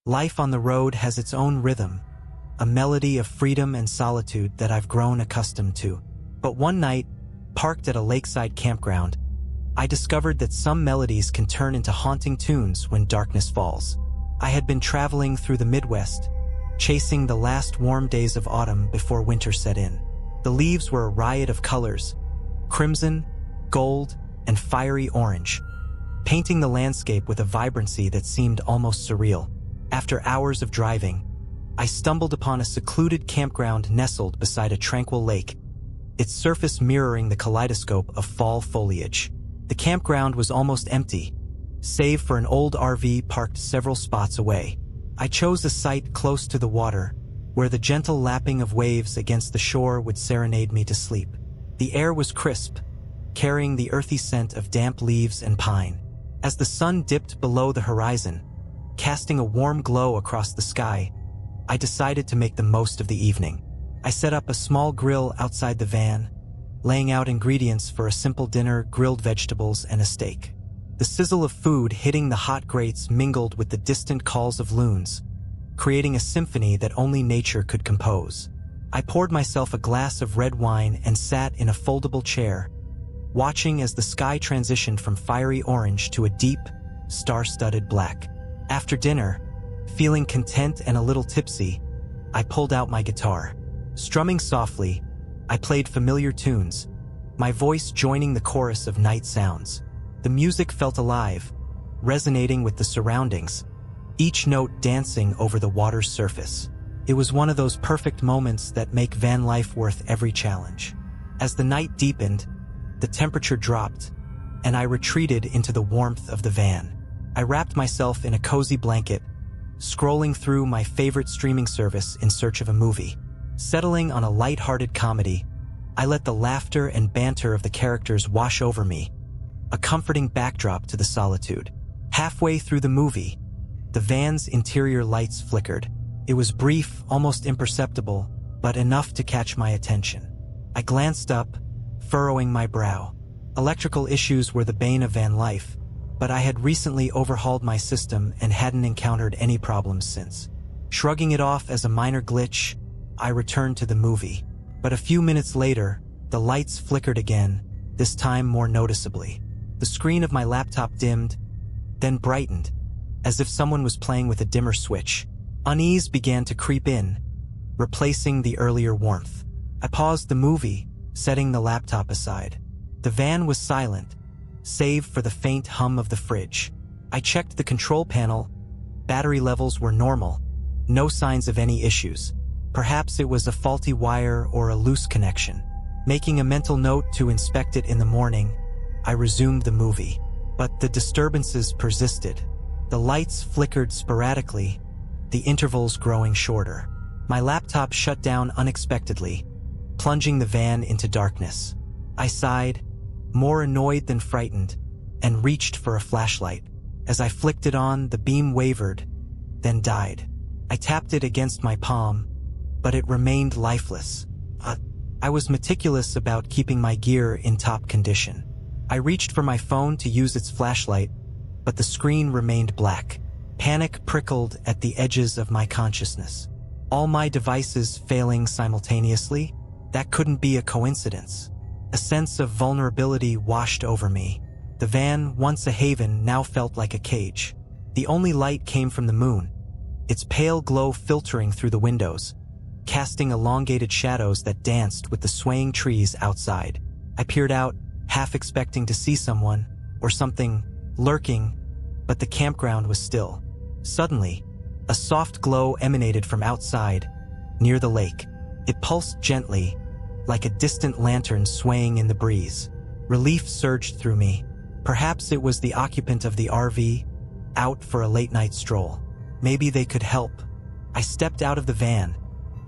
Life on the road has its own rhythm, a melody of freedom and solitude that I've grown accustomed to. But one night, parked at a lakeside campground, I discovered that some melodies can turn into haunting tunes when darkness falls. I had been traveling through the Midwest, chasing the last warm days of autumn before winter set in. The leaves were a riot of colors, crimson, gold, and fiery orange, painting the landscape with a vibrancy that seemed almost surreal. After hours of driving, I stumbled upon a secluded campground nestled beside a tranquil lake, its surface mirroring the kaleidoscope of fall foliage. The campground was almost empty, save for an old RV parked several spots away. I chose a site close to the water, where the gentle lapping of waves against the shore would serenade me to sleep. The air was crisp, carrying the earthy scent of damp leaves and pine. As the sun dipped below the horizon, casting a warm glow across the sky, I decided to make the most of the evening. I set up a small grill outside the van, laying out ingredients for a simple dinner: grilled vegetables and a steak. The sizzle of food hitting the hot grates mingled with the distant calls of loons, creating a symphony that only nature could compose. I poured myself a glass of red wine and sat in a foldable chair, watching as the sky transitioned from fiery orange to a deep, star-studded black. After dinner, feeling content and a little tipsy, I pulled out my guitar. Strumming softly, I played familiar tunes, my voice joining the chorus of night sounds. The music felt alive, resonating with the surroundings, each note dancing over the water's surface. It was one of those perfect moments that make van life worth every challenge. As the night deepened, the temperature dropped, and I retreated into the warmth of the van. I wrapped myself in a cozy blanket, scrolling through my favorite streaming service in search of a movie. Settling on a light-hearted comedy, I let the laughter and banter of the characters wash over me, a comforting backdrop to the solitude. Halfway through the movie, the van's interior lights flickered. It was brief, almost imperceptible, but enough to catch my attention. I glanced up, furrowing my brow. Electrical issues were the bane of van life, but I had recently overhauled my system and hadn't encountered any problems since. Shrugging it off as a minor glitch, I returned to the movie. But a few minutes later, the lights flickered again, this time more noticeably. The screen of my laptop dimmed, then brightened, as if someone was playing with a dimmer switch. Unease began to creep in, replacing the earlier warmth. I paused the movie, setting the laptop aside. The van was silent, save for the faint hum of the fridge. I checked the control panel. Battery levels were normal, no signs of any issues. Perhaps it was a faulty wire or a loose connection. Making a mental note to inspect it in the morning, I resumed the movie. But the disturbances persisted. The lights flickered sporadically, the intervals growing shorter. My laptop shut down unexpectedly, plunging the van into darkness. I sighed, more annoyed than frightened, and reached for a flashlight. As I flicked it on, the beam wavered, then died. I tapped it against my palm, but it remained lifeless. I was meticulous about keeping my gear in top condition. I reached for my phone to use its flashlight, but the screen remained black. Panic prickled at the edges of my consciousness. All my devices failing simultaneously? That couldn't be a coincidence. A sense of vulnerability washed over me. The van, once a haven, now felt like a cage. The only light came from the moon, its pale glow filtering through the windows, casting elongated shadows that danced with the swaying trees outside. I peered out, half expecting to see someone, or something, lurking, but the campground was still. Suddenly, a soft glow emanated from outside, near the lake. It pulsed gently, like a distant lantern swaying in the breeze. Relief surged through me. Perhaps it was the occupant of the RV, out for a late-night stroll. Maybe they could help. I stepped out of the van,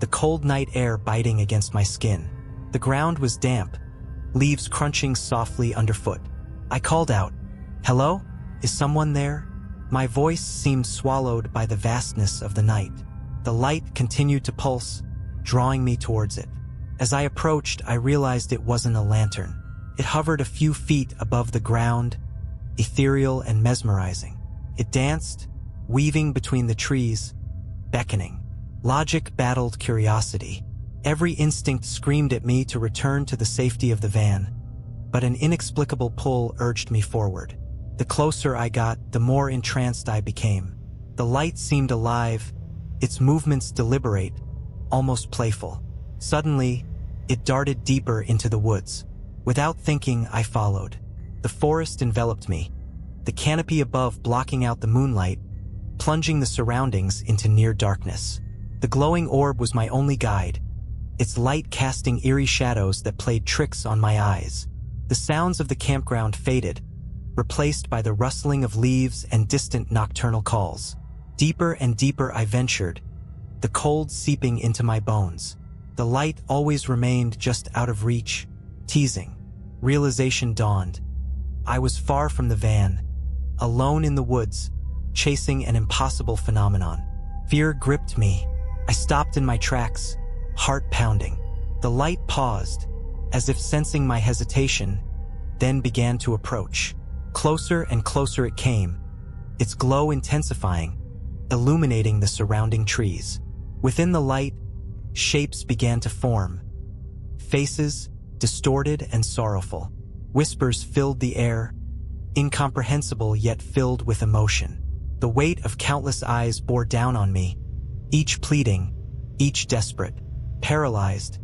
the cold night air biting against my skin. The ground was damp, leaves crunching softly underfoot. I called out, "Hello? Is someone there?" My voice seemed swallowed by the vastness of the night. The light continued to pulse, drawing me towards it. As I approached, I realized it wasn't a lantern. It hovered a few feet above the ground, ethereal and mesmerizing. It danced, weaving between the trees, beckoning. Logic battled curiosity. Every instinct screamed at me to return to the safety of the van, but an inexplicable pull urged me forward. The closer I got, the more entranced I became. The light seemed alive, its movements deliberate, almost playful. Suddenly, it darted deeper into the woods. Without thinking, I followed. The forest enveloped me, the canopy above blocking out the moonlight, plunging the surroundings into near darkness. The glowing orb was my only guide, its light casting eerie shadows that played tricks on my eyes. The sounds of the campground faded, replaced by the rustling of leaves and distant nocturnal calls. Deeper and deeper I ventured, the cold seeping into my bones. The light always remained just out of reach, teasing. Realization dawned. I was far from the van, alone in the woods, chasing an impossible phenomenon. Fear gripped me. I stopped in my tracks, heart pounding. The light paused, as if sensing my hesitation, then began to approach. Closer and closer it came, its glow intensifying, illuminating the surrounding trees. Within the light, shapes began to form. Faces, distorted and sorrowful. Whispers filled the air, incomprehensible yet filled with emotion. The weight of countless eyes bore down on me, each pleading, each desperate. Paralyzed,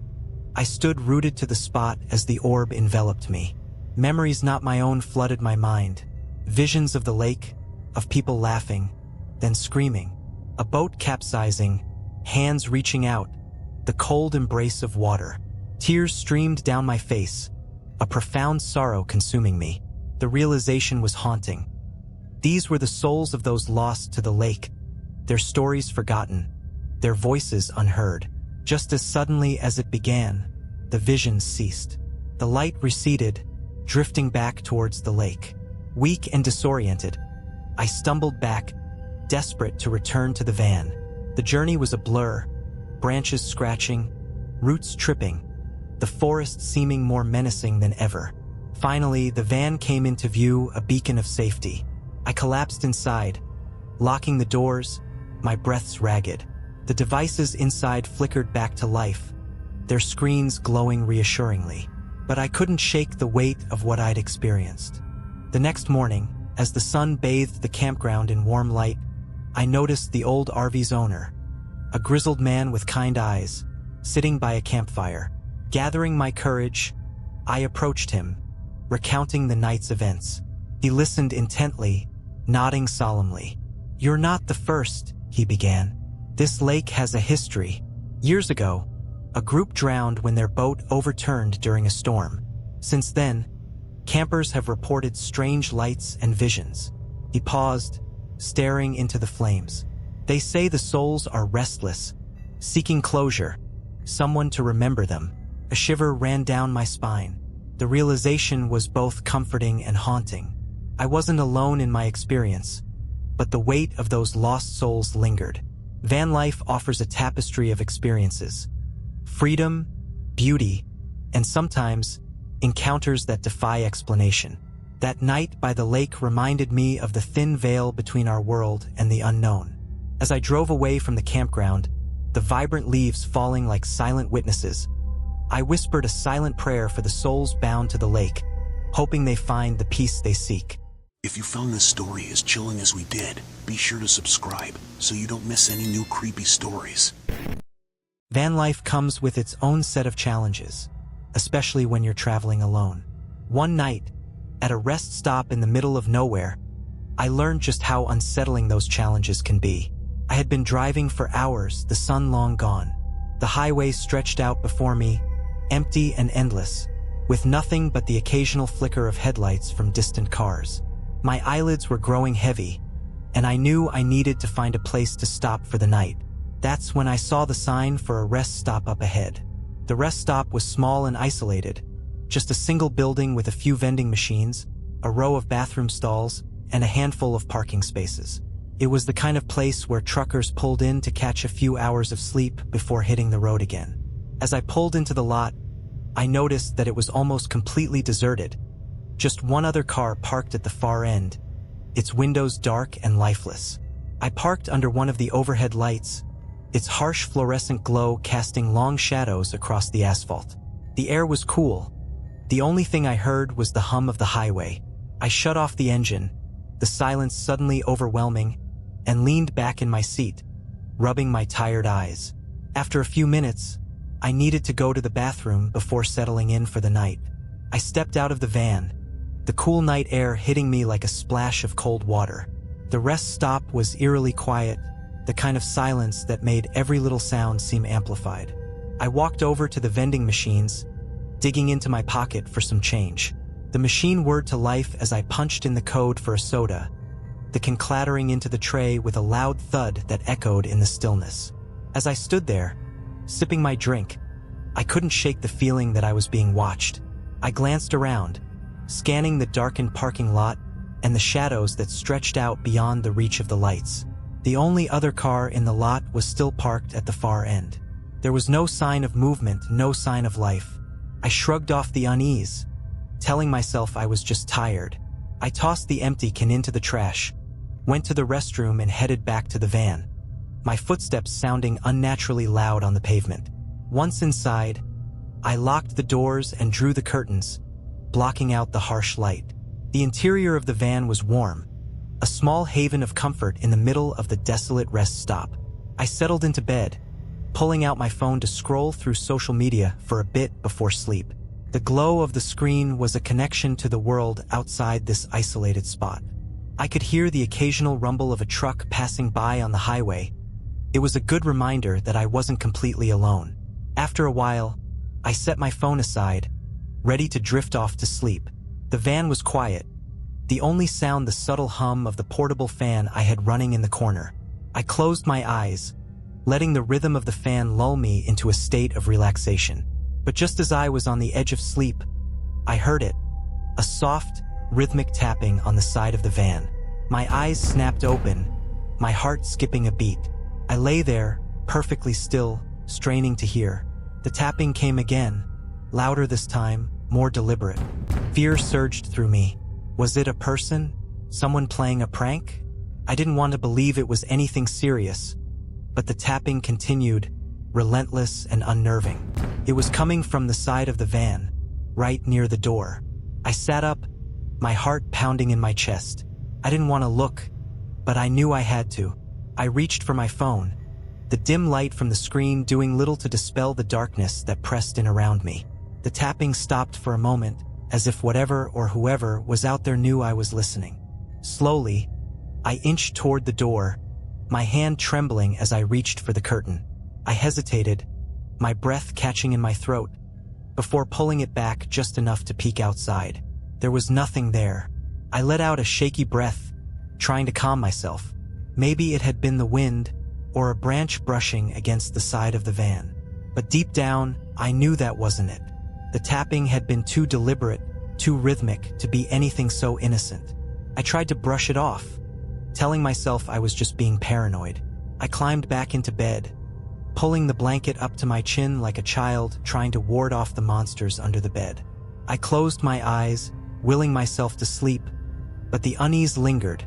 I stood rooted to the spot as the orb enveloped me. Memories not my own flooded my mind. Visions of the lake, of people laughing, then screaming. A boat capsizing, hands reaching out, the cold embrace of water. Tears streamed down my face, a profound sorrow consuming me. The realization was haunting. These were the souls of those lost to the lake, their stories forgotten, their voices unheard. Just as suddenly as it began, the vision ceased. The light receded, drifting back towards the lake. Weak and disoriented, I stumbled back, desperate to return to the van. The journey was a blur, branches scratching, roots tripping, the forest seeming more menacing than ever. Finally, the van came into view, a beacon of safety. I collapsed inside, locking the doors, my breaths ragged. The devices inside flickered back to life, their screens glowing reassuringly. But I couldn't shake the weight of what I'd experienced. The next morning, as the sun bathed the campground in warm light, I noticed the old RV's owner, a grizzled man with kind eyes, sitting by a campfire. Gathering my courage, I approached him, recounting the night's events. He listened intently, nodding solemnly. "You're not the first," he began. "This lake has a history. Years ago, a group drowned when their boat overturned during a storm. Since then, campers have reported strange lights and visions." He paused, staring into the flames. "They say the souls are restless, seeking closure, someone to remember them." A shiver ran down my spine. The realization was both comforting and haunting. I wasn't alone in my experience, but the weight of those lost souls lingered. Vanlife offers a tapestry of experiences. Freedom, beauty, and sometimes encounters that defy explanation. That night by the lake reminded me of the thin veil between our world and the unknown. As I drove away from the campground, the vibrant leaves falling like silent witnesses, I whispered a silent prayer for the souls bound to the lake, hoping they find the peace they seek. If you found this story as chilling as we did, be sure to subscribe so you don't miss any new creepy stories. Vanlife comes with its own set of challenges, especially when you're traveling alone. One night, at a rest stop in the middle of nowhere, I learned just how unsettling those challenges can be. I had been driving for hours, the sun long gone. The highway stretched out before me, empty and endless, with nothing but the occasional flicker of headlights from distant cars. My eyelids were growing heavy, and I knew I needed to find a place to stop for the night. That's when I saw the sign for a rest stop up ahead. The rest stop was small and isolated, just a single building with a few vending machines, a row of bathroom stalls, and a handful of parking spaces. It was the kind of place where truckers pulled in to catch a few hours of sleep before hitting the road again. As I pulled into the lot, I noticed that it was almost completely deserted. Just one other car parked at the far end, its windows dark and lifeless. I parked under one of the overhead lights, its harsh fluorescent glow casting long shadows across the asphalt. The air was cool. The only thing I heard was the hum of the highway. I shut off the engine, the silence suddenly overwhelming, and leaned back in my seat, rubbing my tired eyes. After a few minutes, I needed to go to the bathroom before settling in for the night. I stepped out of the van, the cool night air hitting me like a splash of cold water. The rest stop was eerily quiet, the kind of silence that made every little sound seem amplified. I walked over to the vending machines, digging into my pocket for some change. The machine whirred to life as I punched in the code for a soda, the can clattering into the tray with a loud thud that echoed in the stillness. As I stood there, sipping my drink, I couldn't shake the feeling that I was being watched. I glanced around, scanning the darkened parking lot and the shadows that stretched out beyond the reach of the lights. The only other car in the lot was still parked at the far end. There was no sign of movement, no sign of life. I shrugged off the unease, telling myself I was just tired. I tossed the empty can into the trash, went to the restroom and headed back to the van, my footsteps sounding unnaturally loud on the pavement. Once inside, I locked the doors and drew the curtains, blocking out the harsh light. The interior of the van was warm, a small haven of comfort in the middle of the desolate rest stop. I settled into bed, pulling out my phone to scroll through social media for a bit before sleep. The glow of the screen was a connection to the world outside this isolated spot. I could hear the occasional rumble of a truck passing by on the highway. It was a good reminder that I wasn't completely alone. After a while, I set my phone aside, ready to drift off to sleep. The van was quiet, the only sound the subtle hum of the portable fan I had running in the corner. I closed my eyes, letting the rhythm of the fan lull me into a state of relaxation. But just as I was on the edge of sleep, I heard it, a soft, rhythmic tapping on the side of the van. My eyes snapped open, my heart skipping a beat. I lay there, perfectly still, straining to hear. The tapping came again, louder this time, more deliberate. Fear surged through me. Was it a person? Someone playing a prank? I didn't want to believe it was anything serious, but the tapping continued, relentless and unnerving. It was coming from the side of the van, right near the door. I sat up, my heart pounding in my chest. I didn't want to look, but I knew I had to. I reached for my phone, the dim light from the screen doing little to dispel the darkness that pressed in around me. The tapping stopped for a moment, as if whatever or whoever was out there knew I was listening. Slowly, I inched toward the door, my hand trembling as I reached for the curtain. I hesitated, my breath catching in my throat, before pulling it back just enough to peek outside. There was nothing there. I let out a shaky breath, trying to calm myself. Maybe it had been the wind, or a branch brushing against the side of the van. But deep down, I knew that wasn't it. The tapping had been too deliberate, too rhythmic to be anything so innocent. I tried to brush it off, telling myself I was just being paranoid. I climbed back into bed, pulling the blanket up to my chin like a child trying to ward off the monsters under the bed. I closed my eyes, willing myself to sleep, but the unease lingered,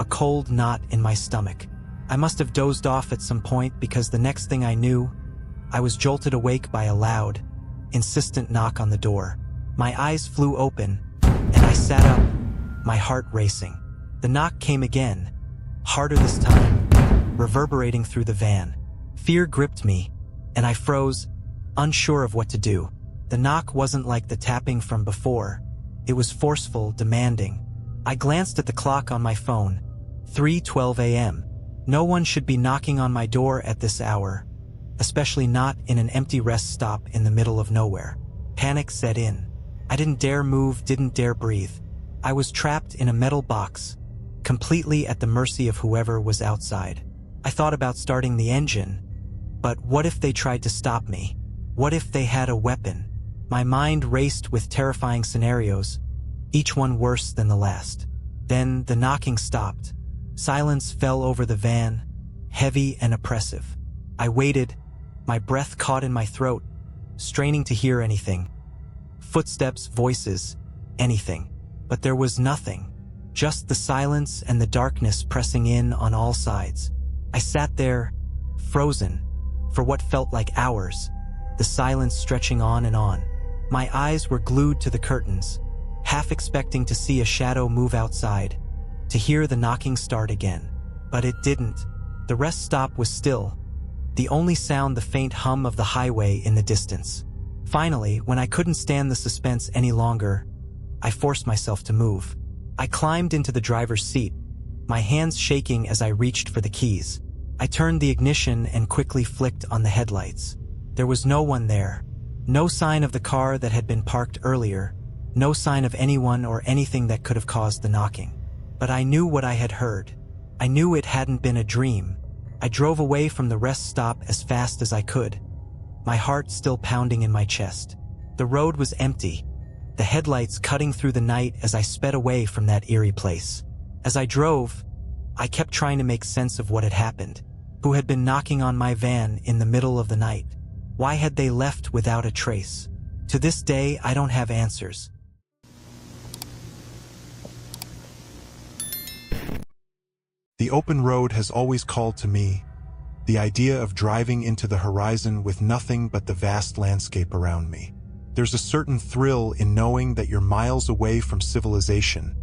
a cold knot in my stomach. I must have dozed off at some point because the next thing I knew, I was jolted awake by a loud, insistent knock on the door. My eyes flew open, and I sat up, my heart racing. The knock came again, harder this time, reverberating through the van. Fear gripped me, and I froze, unsure of what to do. The knock wasn't like the tapping from before. It was forceful, demanding. I glanced at the clock on my phone. 3:12 a.m. No one should be knocking on my door at this hour, especially not in an empty rest stop in the middle of nowhere. Panic set in. I didn't dare move, didn't dare breathe. I was trapped in a metal box, completely at the mercy of whoever was outside. I thought about starting the engine, but what if they tried to stop me? What if they had a weapon? My mind raced with terrifying scenarios, each one worse than the last. Then the knocking stopped. Silence fell over the van, heavy and oppressive. I waited, my breath caught in my throat, straining to hear anything. Footsteps, voices, anything. But there was nothing. just the silence and the darkness pressing in on all sides. I sat there, frozen, for what felt like hours, the silence stretching on and on. My eyes were glued to the curtains, half expecting to see a shadow move outside, to hear the knocking start again. But it didn't. The rest stop was still, the only sound the faint hum of the highway in the distance. Finally, when I couldn't stand the suspense any longer, I forced myself to move. I climbed into the driver's seat, my hands shaking as I reached for the keys. I turned the ignition and quickly flicked on the headlights. There was no one there. No sign of the car that had been parked earlier. No sign of anyone or anything that could have caused the knocking. But I knew what I had heard. I knew it hadn't been a dream. I drove away from the rest stop as fast as I could, my heart still pounding in my chest. The road was empty, the headlights cutting through the night as I sped away from that eerie place. As I drove, I kept trying to make sense of what had happened. Who had been knocking on my van in the middle of the night? Why had they left without a trace? To this day, I don't have answers. The open road has always called to me, the idea of driving into the horizon with nothing but the vast landscape around me. There's a certain thrill in knowing that you're miles away from civilization,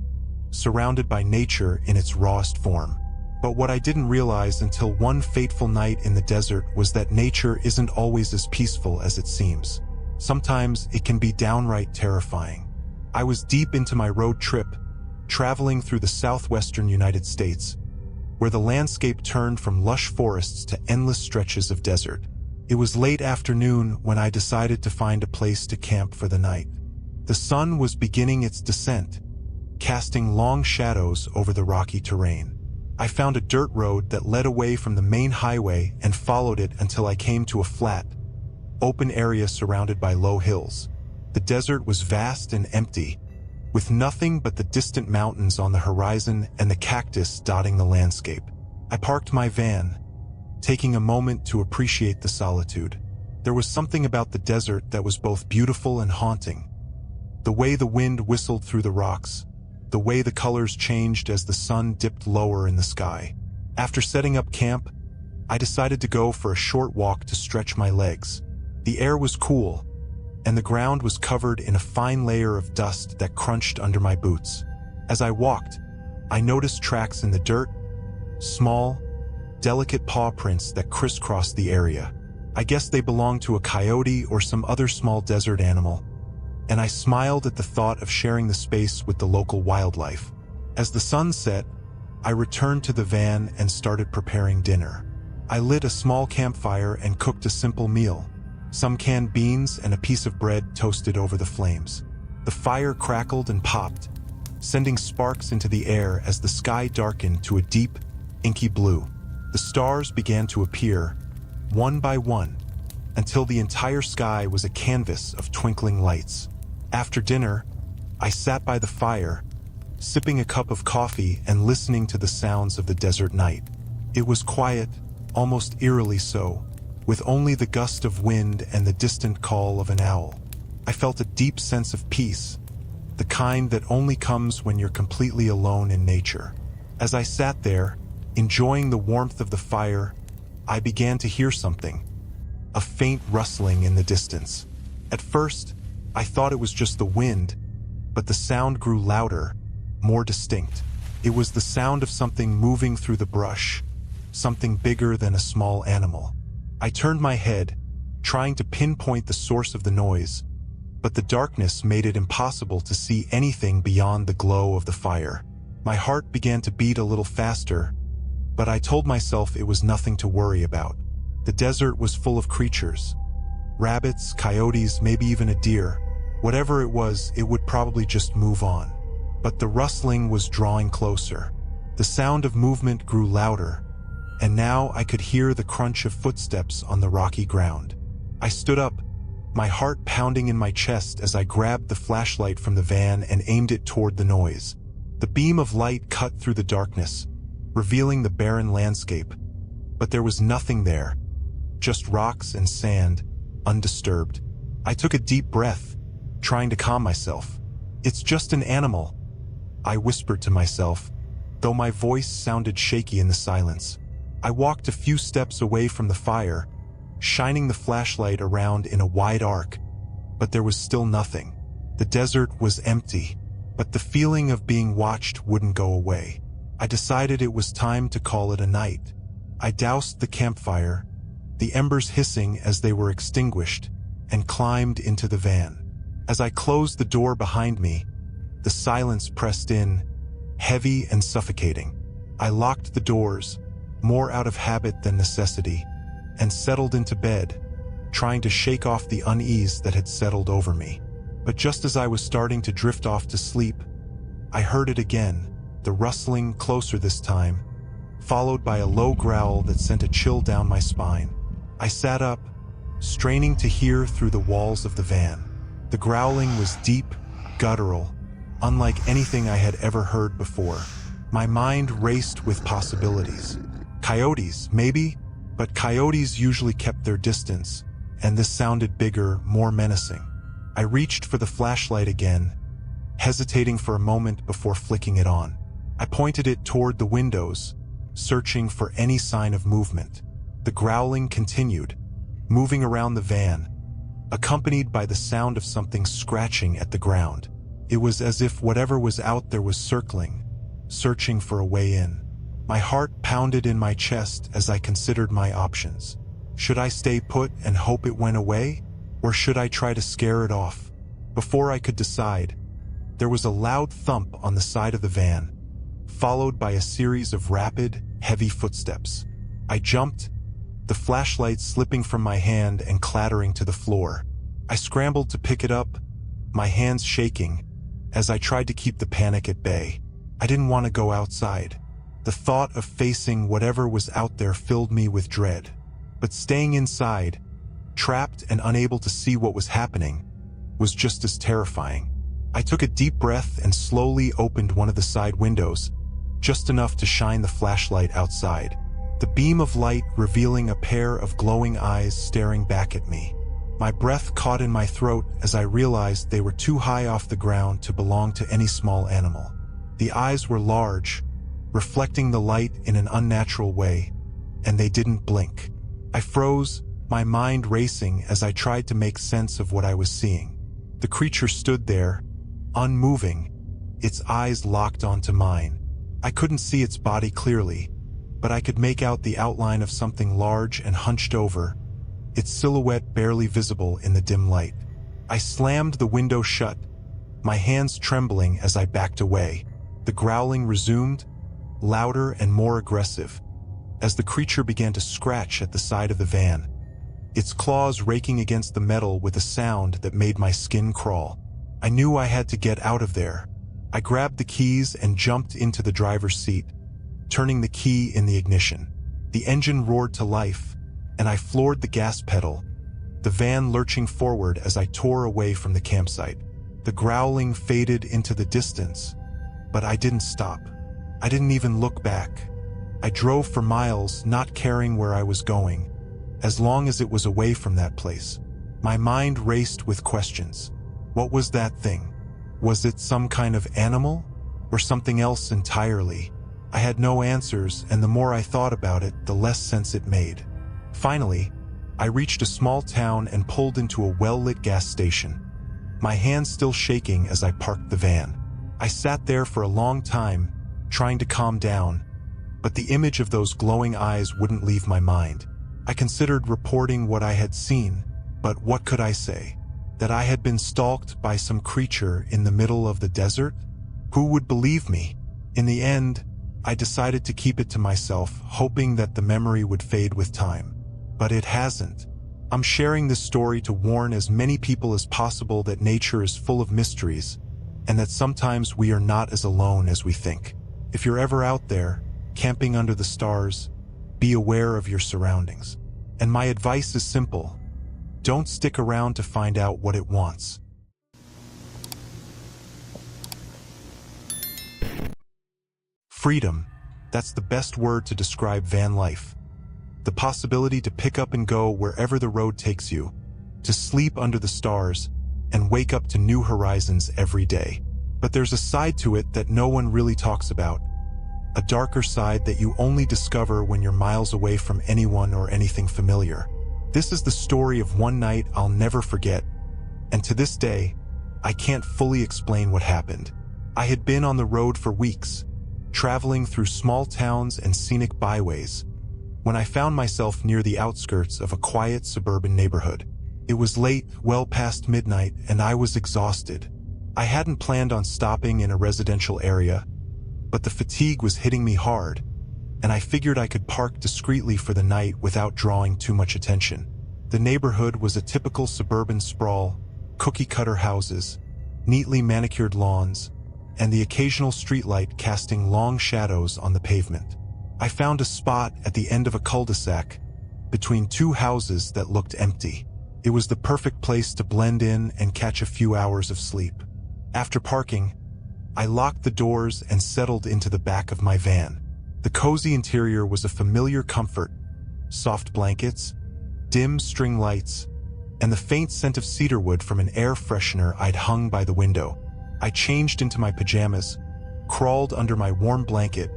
surrounded by nature in its rawest form. But what I didn't realize until one fateful night in the desert was that nature isn't always as peaceful as it seems. Sometimes it can be downright terrifying. I was deep into my road trip, traveling through the southwestern United States, where the landscape turned from lush forests to endless stretches of desert. It was late afternoon when I decided to find a place to camp for the night. The sun was beginning its descent, casting long shadows over the rocky terrain. I found a dirt road that led away from the main highway and followed it until I came to a flat, open area surrounded by low hills. The desert was vast and empty, with nothing but the distant mountains on the horizon and the cactus dotting the landscape. I parked my van, taking a moment to appreciate the solitude. There was something about the desert that was both beautiful and haunting. The way the wind whistled through the rocks, the way the colors changed as the sun dipped lower in the sky. After setting up camp, I decided to go for a short walk to stretch my legs. The air was cool, and the ground was covered in a fine layer of dust that crunched under my boots. As I walked, I noticed tracks in the dirt, small, delicate paw prints that crisscrossed the area. I guess they belonged to a coyote or some other small desert animal, and I smiled at the thought of sharing the space with the local wildlife. As the sun set, I returned to the van and started preparing dinner. I lit a small campfire and cooked a simple meal, some canned beans and a piece of bread toasted over the flames. The fire crackled and popped, sending sparks into the air as the sky darkened to a deep, inky blue. The stars began to appear, one by one, until the entire sky was a canvas of twinkling lights. After dinner, I sat by the fire, sipping a cup of coffee and listening to the sounds of the desert night. It was quiet, almost eerily so, with only the gust of wind and the distant call of an owl. I felt a deep sense of peace, the kind that only comes when you're completely alone in nature. As I sat there, enjoying the warmth of the fire, I began to hear something, a faint rustling in the distance. At first, I thought it was just the wind, but the sound grew louder, more distinct. It was the sound of something moving through the brush, something bigger than a small animal. I turned my head, trying to pinpoint the source of the noise, but the darkness made it impossible to see anything beyond the glow of the fire. My heart began to beat a little faster, but I told myself it was nothing to worry about. The desert was full of creatures. Rabbits, coyotes, maybe even a deer. Whatever it was, it would probably just move on. But the rustling was drawing closer. The sound of movement grew louder, and now I could hear the crunch of footsteps on the rocky ground. I stood up, my heart pounding in my chest as I grabbed the flashlight from the van and aimed it toward the noise. The beam of light cut through the darkness, revealing the barren landscape, but there was nothing there, just rocks and sand, undisturbed. I took a deep breath, trying to calm myself. It's just an animal, I whispered to myself, though my voice sounded shaky in the silence. I walked a few steps away from the fire, shining the flashlight around in a wide arc, but there was still nothing. The desert was empty, but the feeling of being watched wouldn't go away. I decided it was time to call it a night. I doused the campfire, the embers hissing as they were extinguished, and climbed into the van. As I closed the door behind me, the silence pressed in, heavy and suffocating. I locked the doors, more out of habit than necessity, and settled into bed, trying to shake off the unease that had settled over me. But just as I was starting to drift off to sleep, I heard it again, the rustling closer this time, followed by a low growl that sent a chill down my spine. I sat up, straining to hear through the walls of the van. The growling was deep, guttural, unlike anything I had ever heard before. My mind raced with possibilities. Coyotes, maybe, but coyotes usually kept their distance, and this sounded bigger, more menacing. I reached for the flashlight again, hesitating for a moment before flicking it on. I pointed it toward the windows, searching for any sign of movement. The growling continued, moving around the van, accompanied by the sound of something scratching at the ground. It was as if whatever was out there was circling, searching for a way in. My heart pounded in my chest as I considered my options. Should I stay put and hope it went away, or should I try to scare it off? Before I could decide, there was a loud thump on the side of the van, followed by a series of rapid, heavy footsteps. I jumped, the flashlight slipping from my hand and clattering to the floor. I scrambled to pick it up, my hands shaking, as I tried to keep the panic at bay. I didn't want to go outside. The thought of facing whatever was out there filled me with dread. But staying inside, trapped and unable to see what was happening, was just as terrifying. I took a deep breath and slowly opened one of the side windows, just enough to shine the flashlight outside. The beam of light revealing a pair of glowing eyes staring back at me. My breath caught in my throat as I realized they were too high off the ground to belong to any small animal. The eyes were large, reflecting the light in an unnatural way, and they didn't blink. I froze, my mind racing as I tried to make sense of what I was seeing. The creature stood there, unmoving, its eyes locked onto mine. I couldn't see its body clearly, but I could make out the outline of something large and hunched over, its silhouette barely visible in the dim light. I slammed the window shut, my hands trembling as I backed away. The growling resumed, louder and more aggressive, as the creature began to scratch at the side of the van, its claws raking against the metal with a sound that made my skin crawl. I knew I had to get out of there. I grabbed the keys and jumped into the driver's seat, turning the key in the ignition. The engine roared to life, and I floored the gas pedal, the van lurching forward as I tore away from the campsite. The growling faded into the distance, but I didn't stop. I didn't even look back. I drove for miles, not caring where I was going, as long as it was away from that place. My mind raced with questions. What was that thing? Was it some kind of animal, or something else entirely? I had no answers, and the more I thought about it, the less sense it made. Finally, I reached a small town and pulled into a well-lit gas station, my hands still shaking as I parked the van. I sat there for a long time, trying to calm down, but the image of those glowing eyes wouldn't leave my mind. I considered reporting what I had seen, but what could I say? That I had been stalked by some creature in the middle of the desert? Who would believe me? In the end, I decided to keep it to myself, hoping that the memory would fade with time. But it hasn't. I'm sharing this story to warn as many people as possible that nature is full of mysteries, and that sometimes we are not as alone as we think. If you're ever out there, camping under the stars, be aware of your surroundings. And my advice is simple. Don't stick around to find out what it wants. Freedom, that's the best word to describe van life. The possibility to pick up and go wherever the road takes you, to sleep under the stars, and wake up to new horizons every day. But there's a side to it that no one really talks about. A darker side that you only discover when you're miles away from anyone or anything familiar. This is the story of one night I'll never forget, and to this day, I can't fully explain what happened. I had been on the road for weeks, traveling through small towns and scenic byways, when I found myself near the outskirts of a quiet suburban neighborhood. It was late, well past midnight, and I was exhausted. I hadn't planned on stopping in a residential area, but the fatigue was hitting me hard, and I figured I could park discreetly for the night without drawing too much attention. The neighborhood was a typical suburban sprawl, cookie-cutter houses, neatly manicured lawns, and the occasional streetlight casting long shadows on the pavement. I found a spot at the end of a cul-de-sac, between two houses that looked empty. It was the perfect place to blend in and catch a few hours of sleep. After parking, I locked the doors and settled into the back of my van. The cozy interior was a familiar comfort: soft blankets, dim string lights, and the faint scent of cedarwood from an air freshener I'd hung by the window. I changed into my pajamas, crawled under my warm blanket,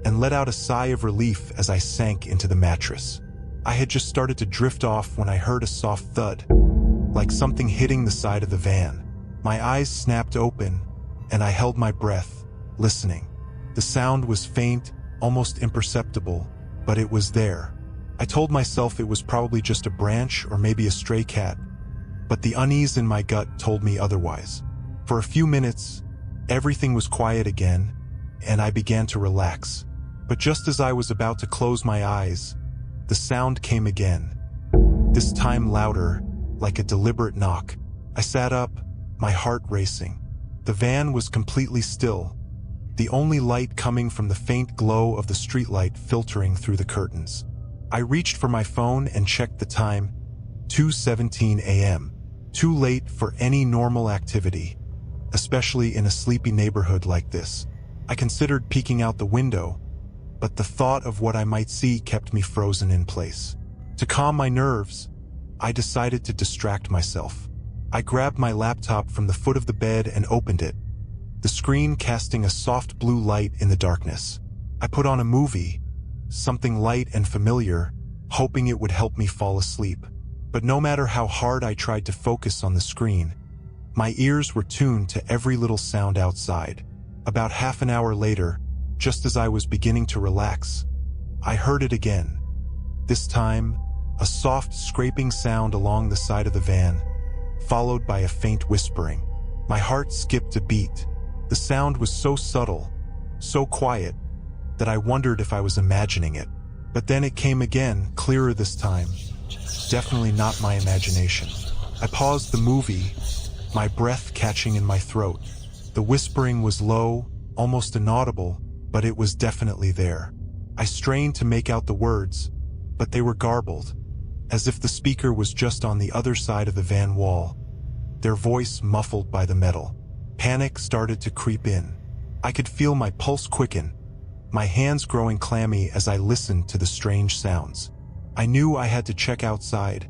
and let out a sigh of relief as I sank into the mattress. I had just started to drift off when I heard a soft thud, like something hitting the side of the van. My eyes snapped open, and I held my breath, listening. The sound was faint, almost imperceptible, but it was there. I told myself it was probably just a branch or maybe a stray cat, but the unease in my gut told me otherwise. For a few minutes, everything was quiet again, and I began to relax. But just as I was about to close my eyes, the sound came again, this time louder, like a deliberate knock. I sat up, my heart racing. The van was completely still, the only light coming from the faint glow of the streetlight filtering through the curtains. I reached for my phone and checked the time, 2:17 a.m. Too late for any normal activity, especially in a sleepy neighborhood like this. I considered peeking out the window, but the thought of what I might see kept me frozen in place. To calm my nerves, I decided to distract myself. I grabbed my laptop from the foot of the bed and opened it, the screen casting a soft blue light in the darkness. I put on a movie, something light and familiar, hoping it would help me fall asleep. But no matter how hard I tried to focus on the screen, my ears were tuned to every little sound outside. About half an hour later, just as I was beginning to relax, I heard it again. This time, a soft scraping sound along the side of the van, followed by a faint whispering. My heart skipped a beat. The sound was so subtle, so quiet, that I wondered if I was imagining it. But then it came again, clearer this time. Definitely not my imagination. I paused the movie, my breath catching in my throat. The whispering was low, almost inaudible, but it was definitely there. I strained to make out the words, but they were garbled, as if the speaker was just on the other side of the van wall, their voice muffled by the metal. Panic started to creep in. I could feel my pulse quicken, my hands growing clammy as I listened to the strange sounds. I knew I had to check outside,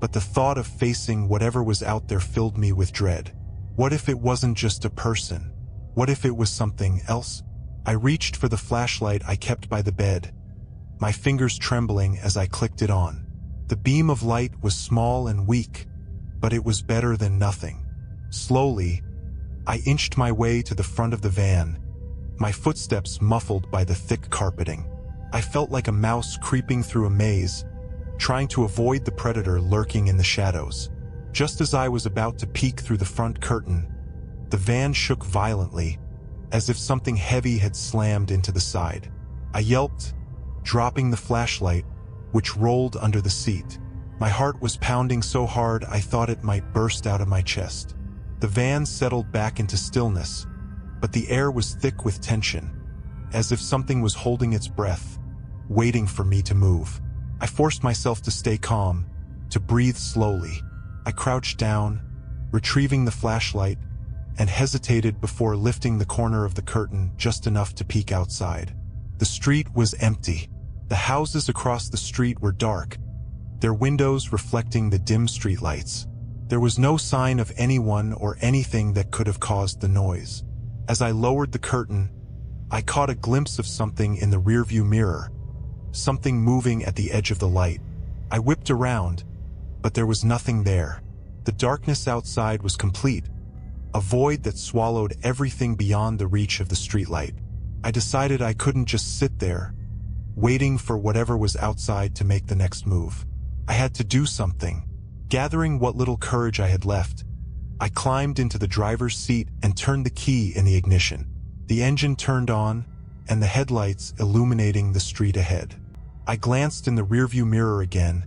but the thought of facing whatever was out there filled me with dread. What if it wasn't just a person? What if it was something else? I reached for the flashlight I kept by the bed, my fingers trembling as I clicked it on. The beam of light was small and weak, but it was better than nothing. Slowly, I inched my way to the front of the van, my footsteps muffled by the thick carpeting. I felt like a mouse creeping through a maze, trying to avoid the predator lurking in the shadows. Just as I was about to peek through the front curtain, the van shook violently, as if something heavy had slammed into the side. I yelped, dropping the flashlight, which rolled under the seat. My heart was pounding so hard I thought it might burst out of my chest. The van settled back into stillness, but the air was thick with tension, as if something was holding its breath, waiting for me to move. I forced myself to stay calm, to breathe slowly. I crouched down, retrieving the flashlight, and hesitated before lifting the corner of the curtain just enough to peek outside. The street was empty. The houses across the street were dark, their windows reflecting the dim streetlights. There was no sign of anyone or anything that could have caused the noise. As I lowered the curtain, I caught a glimpse of something in the rearview mirror, something moving at the edge of the light. I whipped around, but there was nothing there. The darkness outside was complete, a void that swallowed everything beyond the reach of the streetlight. I decided I couldn't just sit there, waiting for whatever was outside to make the next move. I had to do something. Gathering what little courage I had left, I climbed into the driver's seat and turned the key in the ignition. The engine turned on, and the headlights illuminating the street ahead. I glanced in the rearview mirror again,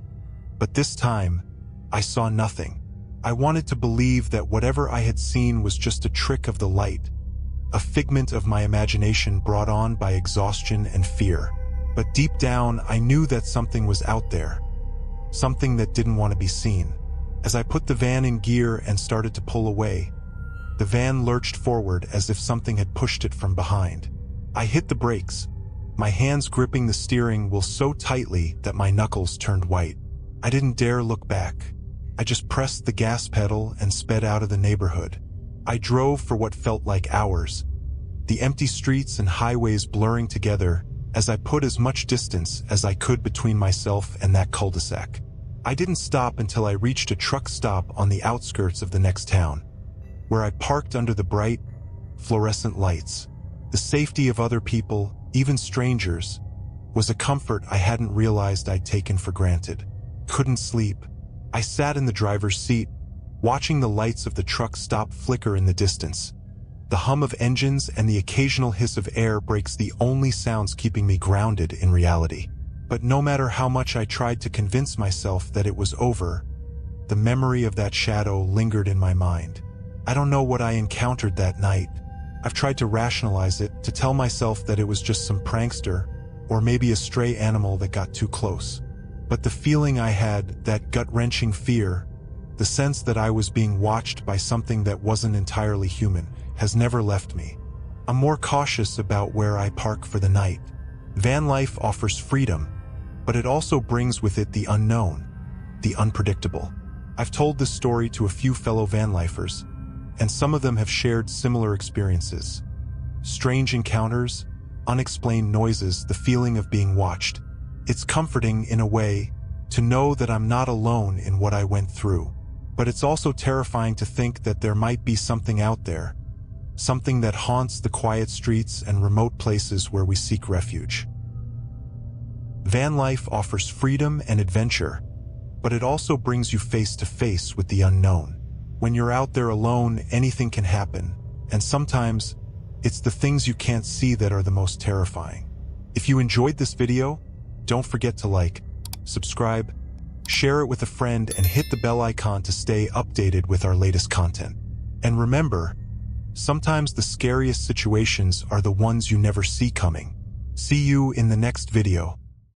but this time, I saw nothing. I wanted to believe that whatever I had seen was just a trick of the light, a figment of my imagination brought on by exhaustion and fear. But deep down, I knew that something was out there, something that didn't want to be seen. As I put the van in gear and started to pull away, the van lurched forward as if something had pushed it from behind. I hit the brakes, my hands gripping the steering wheel so tightly that my knuckles turned white. I didn't dare look back. I just pressed the gas pedal and sped out of the neighborhood. I drove for what felt like hours, the empty streets and highways blurring together as I put as much distance as I could between myself and that cul-de-sac. I didn't stop until I reached a truck stop on the outskirts of the next town, where I parked under the bright, fluorescent lights. The safety of other people, even strangers, was a comfort I hadn't realized I'd taken for granted. Couldn't sleep. I sat in the driver's seat, watching the lights of the truck stop flicker in the distance. The hum of engines and the occasional hiss of air brakes the only sounds keeping me grounded in reality. But no matter how much I tried to convince myself that it was over, the memory of that shadow lingered in my mind. I don't know what I encountered that night. I've tried to rationalize it, to tell myself that it was just some prankster, or maybe a stray animal that got too close. But the feeling I had, that gut-wrenching fear, the sense that I was being watched by something that wasn't entirely human, has never left me. I'm more cautious about where I park for the night. Vanlife offers freedom, but it also brings with it the unknown, the unpredictable. I've told this story to a few fellow vanlifers, and some of them have shared similar experiences. Strange encounters, unexplained noises, the feeling of being watched. It's comforting, in a way, to know that I'm not alone in what I went through. But it's also terrifying to think that there might be something out there, something that haunts the quiet streets and remote places where we seek refuge. Vanlife offers freedom and adventure, but it also brings you face to face with the unknown. When you're out there alone, anything can happen, and sometimes it's the things you can't see that are the most terrifying. If you enjoyed this video, don't forget to like, subscribe, share it with a friend, and hit the bell icon to stay updated with our latest content. And remember, sometimes the scariest situations are the ones you never see coming. See you in the next video.